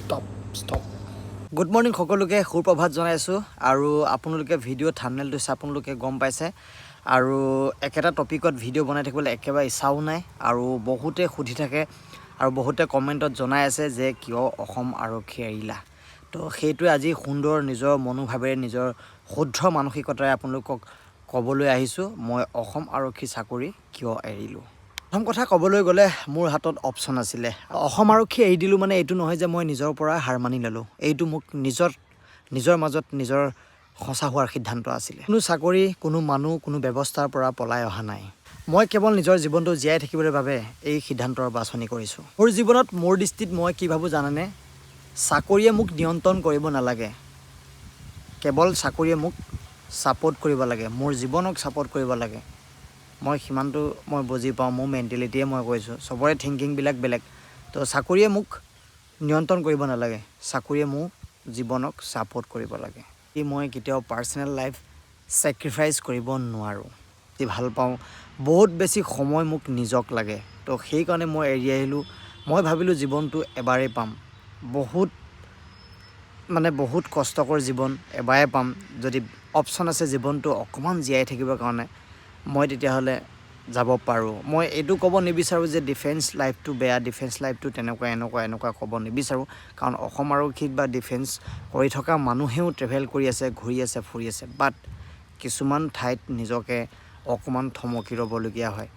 Stop. Good morning সকলোকে সুপ্ৰভাত জনাইছো আৰু আপোনালোকে ভিডিও থাম্বনেলটো চাই আপোনালোকে গম পাইছে আৰু একেটা টপিকত ভিডিও বনাই থাকিবলৈ একেবাৰে ইচ্ছাও নাই আৰু বহুতে সুধি থাকে আৰু বহুতে কমেন্টত জনাই আছে যে কিয় অসম আৰক্ষী এৰিলা তো সেইটোৱে আজি সুন্দৰ নিজৰ মনোভাৱেৰে নিজৰ শুদ্ধ মানসিকতাৰে আপোনালোকক ক'বলৈ আহিছো মই অসম আৰক্ষী চাকৰি কিয় এৰিলো প্ৰথম কথা ক'বলৈ গ'লে মোৰ হাতত অপচন আছিলে অসম আৰক্ষী এৰি দিলো মানে এইটো নহয় যে মই নিজৰ পৰা হাৰ মানি ললো এইটো মোক নিজৰ মাজত নিজৰ খসা হোৱাৰ সিদ্ধান্ত আছিলে কোনো চাকৰি কোনো মানুহ কোনো ব্যৱস্থাৰ পৰা পলাই অহা নাই মই কেৱল নিজৰ জীৱনটো জীয়াই থাকিবলৈ বাবে এই সিদ্ধান্তৰ বাছনি কৰিছো মোৰ জীৱনত মোৰ দৃষ্টিত মই কি ভাবো জানানে চাকৰিয়ে মোক নিয়ন্ত্ৰণ কৰিব নালাগে কেৱল চাকৰিয়ে মোক সাপোৰ্ট কৰিব লাগে মোৰ জীৱনক সাপোৰ্ট কৰিব লাগে মই সিমানটো মই বুজি পাওঁ মোৰ মেন্টেলিটিয়ে মই কৈছোঁ সবৰে থিংকিং বিলাক বেলেগ তো চাকৰিয়ে মোক নিয়ন্ত্ৰণ কৰিব নালাগে চাকৰিয়ে মোক জীৱনক সাপোৰ্ট কৰিব লাগে কি মই কেতিয়াও পাৰ্সোনাল লাইফ স্যাক্ৰিফাইস কৰিব নোৱাৰো যি ভাল পাওঁ বহুত বেছি সময় মোক নিজক লাগে তো সেই কাৰণে মই এৰি আহিলো মই ভাবিলো জীৱনটো এবাৰে পাম বহুত কষ্টকৰ জীৱন এবাৰে পাম যদি অপচন আছে জীৱনটো অকমান জীয়াই থাকিবৰ কাৰণে মই তেতিয়া হলে যাব পাৰো মই এটো ক'ব নিবিচাৰো যে ডিফেন্স লাইফটো বেয়া ডিফেন্স লাইফটো এনেকুৱা ক'ব নিবিচাৰো কাৰণ অসম আৰক্ষীত বা ডিফেন্স কৰি থকা মানুহেও ট্ৰেভেল কৰি আছে ঘূৰি আছে ফুৰি আছে বাট কিছুমান ঠাইত নিজকে অকমান থমকি ৰবলগীয়া হয়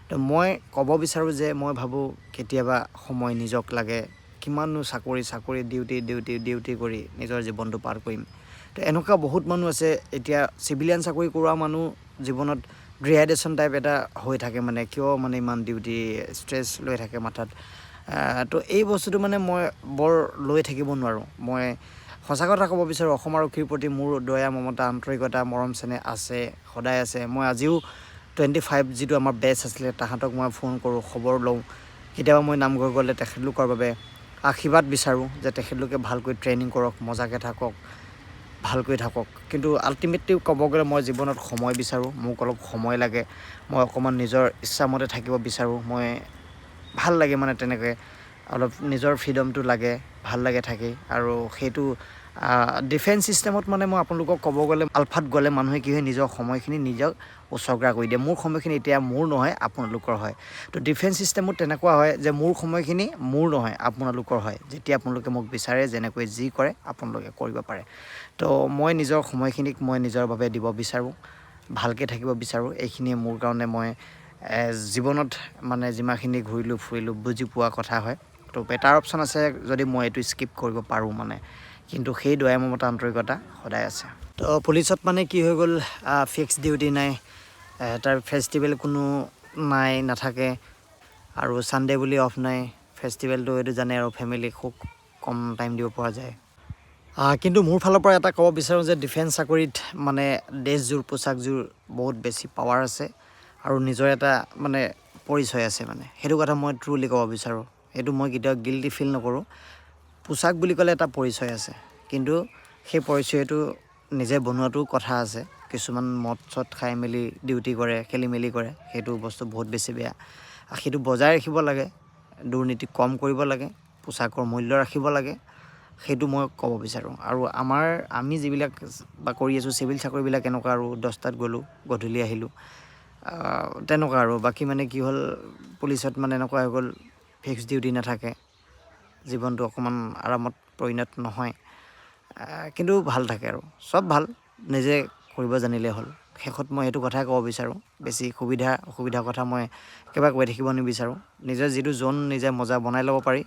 তো মই ক'ব বিচাৰো যে মই ভাবো কেতিয়াবা সময় নিজক লাগে কিমাননো চাকৰি ডিউটি কৰি নিজৰ জীৱনটো পাৰ কৰিম তো এনেকুৱা বহুত মানুহ আছে এতিয়া সিভিলিয়ান চাকৰি কৰা মানুহ জীৱনত গ্ৰেডুয়েশন টাইপ এটা হৈ থাকে মানে কিয় মানে ইমান ডিউটি স্ট্ৰেছ লৈ থাকে মাথাত তো এই বস্তুটো মানে মই বৰ লৈ থাকিব নোৱাৰো মই সঁচা কথা ক'ব বিচাৰো অসম আৰক্ষীৰ প্ৰতি মোৰ দয়া মমতা আন্তৰিকতা মৰম চেনে আছে সদায় আছে মই আজিও 25 যিটো আমাৰ বেচ আছিল তাহাঁতক মই ফোন কৰো খবৰ লওঁ কেতিয়াবা মই নামঘৰ গ'লে তেখেতলোকৰ বাবে আশীৰ্বাদ বিচাৰো যে তেখেতলোকে ভালকৈ ট্ৰেইনিং কৰক মজাকে থাকক ভালকৈ থাকক কিন্তু আলটিমেটলি ক'ব গ'লে মই জীৱনত সময় বিচাৰো মোক অলপ সময় লাগে মই অকমান নিজৰ ইচ্ছামতে থাকিব বিচাৰো মই ভাল লাগে মানে তেনেকৈ অলপ নিজৰ ফ্ৰীডমটো লাগে ভাল লাগে থাকি আৰু সেইটো ডিফেন্স সিস্টেমত মানে মই আপোনালোকক ক'ব গ'লে আলফাত গ'লে মানুহে কি হয় নিজৰ সময়খিনি নিজক উচৰ্গা কৰি দিয়ে মোৰ সময়খিনি এতিয়া মোৰ নহয় আপোনালোকৰ হয় তো ডিফেন্স সিস্টেমত তেনেকুৱা হয় যে মোৰ সময়খিনি মোৰ নহয় আপোনালোকৰ হয় যেতিয়া আপোনালোকে মোক বিচাৰে যেনেকৈ যি কৰে আপোনালোকে কৰিব পাৰে তো মই নিজৰ সময়খিনিক মই নিজৰ বাবে দিব বিচাৰো ভালকে থাকিব বিচাৰো এইখিনি মোৰ কাৰণে মই জীৱনত মানে যিমাখিনি ঘূৰিলো ফুৰিলো বুজি পোৱা কথা হয় তো বেটাৰ অপচন আছে যদি মই এটো স্কিপ কৰিব পাৰো মানে কিন্তু সেই দয়া মমতা আন্তৰিকতা সদায় আছে তো পুলিচত মানে কি হৈ গ'ল ফিক্স ডিউটি নাই তাৰ ফেষ্টিভেল কোনো নাই নাথাকে আৰু সানডে বুলি অফ নাই ফেষ্টিভেলটো এটো জানে আৰু ফ্যামিলি খুব কম টাইম দিব পৰা যায় কিন্তু মোৰ ফালৰ পৰা এটা ক'ব বিচাৰো যে ডিফেন্স চাকৰিত মানে ড্ৰেছযোৰ পোছাকযোৰ বহুত বেছি পাৱাৰ আছে আৰু নিজৰ এটা মানে পৰিচয় আছে মানে হেতু কথা মই ট্ৰুলি ক'ব বিচাৰো এটো মই কেতিয়াও গিল্টি ফিল নকৰো পোছাক বুলি ক'লে এটা পৰিচয় আছে কিন্তু সেই পৰিচয়টো নিজে বনোৱাটো কথা আছে কিছুমান মদ চত খাই মেলি ডিউটি কৰে খেলি মেলি কৰে হেতু বস্তু বহুত বেছি বেয়া হেতু বজাই ৰাখিব লাগে দুৰ্নীতি কম কৰিব লাগে পোছাকৰ মূল্য ৰাখিব লাগে হেতু মই ক'ব বিচাৰো আৰু আমি যিবিলাক বা কৰি আছো সিভিল চাকৰিবিলাক এনেকুৱা আৰু 10টাত গলো গধূলি আহিলো তেনেকুৱা আৰু বাকি মানে কি হ'ল পুলিচত মানে এনেকুৱা হৈ গ'ল ফিক্স ডিউটি নাথাকে জীৱনটো অকমান আৰামত পৰিণত নহয় কিন্তু ভাল থাকে আৰু সব ভাল নিজে কৰিব জানিলে হ'ল শেষত মই এটো কথা ক'ব বিচাৰো বেছি অসুবিধা কথা মই কেবা কৈ থাকিব নিবিচাৰো নিজৰ যেটো জোন নিজে মজা বনাই ল'ব পাৰি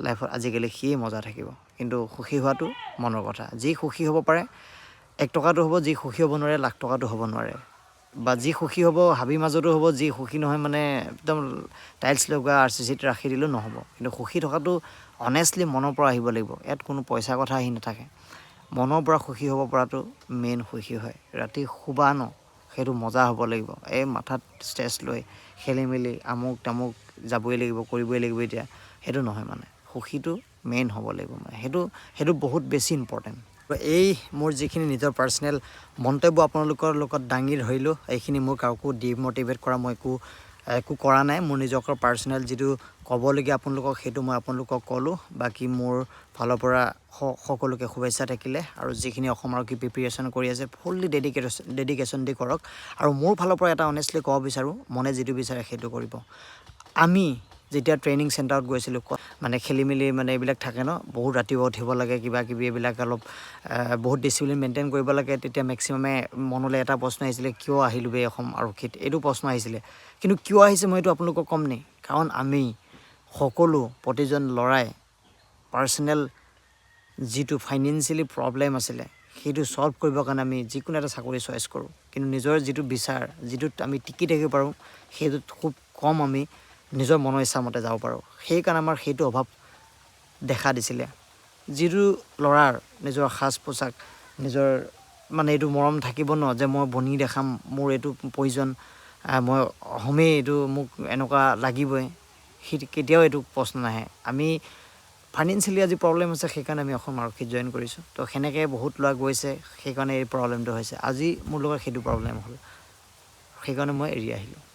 লাইফত আজিকালি কি মজা থাকিব কিন্তু সুখী হোৱাটো মনৰ কথা যি সুখী হ'ব পাৰে 1 টকাটো হ'ব যি সুখী হ'ব নোৱাৰে লাখ টকাটো হ'ব নোৱাৰে বা যি সুখী হ'ব হাবি মাজতো হ'ব যি সুখী নহয় মানে একদম টাইলছ লগা আৰচিচিত ৰাখি দিলো নহব কিন্তু সুখী থকাটো অনেষ্টলি মনৰ পৰা আহিব লাগিব ইয়াত কোনো পইচা কথা আহি নাথাকে মনৰ পৰা সুখী হ'ব পৰাটো মেইন সুখী হয় ৰাতি খুবা ন হেতু মজা হ'ব লাগিব এই মাথাত ষ্ট্ৰেছ লৈ খেলি মেলি আমুক তামুক যাবই লাগিব কৰিবই লাগিব এতিয়া হেতু নহয় মানে সুখীটো মেইন হ'ব লাগিব মানে হেতু বহুত বেছি ইম্পৰ্টেন্ট এই মোৰ যিখিনি নিজৰ পাৰ্সোনাল মন্তব্য আপোনালোকৰ লগত দাঙি ধৰিলো এইখিনি মোৰ কাকো ডিমোটিভেট কৰা মই একো একো কৰা নাই মোৰ নিজৰ পাৰ্চনেল যিটো ক'বলগীয়া আপোনালোকক সেইটো মই আপোনালোকক ক'লোঁ বাকী মোৰ ফালৰ পৰা সকলোকে শুভেচ্ছা থাকিলে আৰু যিখিনি অসম আৰক্ষী প্ৰিপেৰেশ্যন কৰি আছে ফুল্লি ডেডিকেশ্যন দি কৰক আৰু মোৰ ফালৰ পৰা এটা অনেষ্টলি ক'ব বিচাৰোঁ মনে যিটো বিচাৰে সেইটো কৰিব আমি যেতিয়া ট্ৰেইনিং চেণ্টাৰত গৈছিলোঁ মানে খেলি মেলি মানে এইবিলাক থাকে ন বহুত ৰাতিপুৱা উঠিব লাগে কিবা কিবি এইবিলাক অলপ বহুত ডিচিপ্লিন মেইনটেইন কৰিব লাগে তেতিয়া মেক্সিমামে মনলৈ এটা প্ৰশ্ন আহিছিলে কিয় আহিলোঁ বে অসম আৰক্ষীত এইটো প্ৰশ্ন আহিছিলে কিন্তু কিয় আহিছে মই এইটো আপোনালোকক ক'ম নি কাৰণ আমি সকলো প্ৰতিজন ল'ৰাই পাৰ্চনেল যিটো ফাইনেন্সিয়েলি প্ৰব্লেম আছিলে সেইটো সলভ কৰিবৰ কাৰণে আমি যিকোনো এটা চাকৰি চইচ কৰোঁ কিন্তু নিজৰ যিটো বিচাৰ যিটোত আমি টিকি থাকিব পাৰোঁ সেইটোত খুব কম আমি নিজৰ মনৰ ইচ্ছামতে যাব পাৰোঁ সেইকাৰণে আমাৰ সেইটো অভাৱ দেখা দিছিলে যিটো ল'ৰাৰ নিজৰ সাজ পোছাক নিজৰ মানে এইটো মৰম থাকিব ন যে মই বনি দেখাম মোৰ এইটো প্ৰয়োজন মই অসমেই এইটো মোক এনেকুৱা লাগিবই সি কেতিয়াও এইটো প্ৰশ্ন নাহে আমি ফাইনেন্সিয়েলি আজি প্ৰব্লেম আছে সেইকাৰণে আমি অসম আৰক্ষীত জইন কৰিছোঁ তো সেনেকৈ বহুত ল'ৰা গৈছে সেইকাৰণে এই প্ৰব্লেমটো হৈছে আজি মোৰ লগত সেইটো প্ৰব্লেম হ'ল সেইকাৰণে মই এৰি আহিলোঁ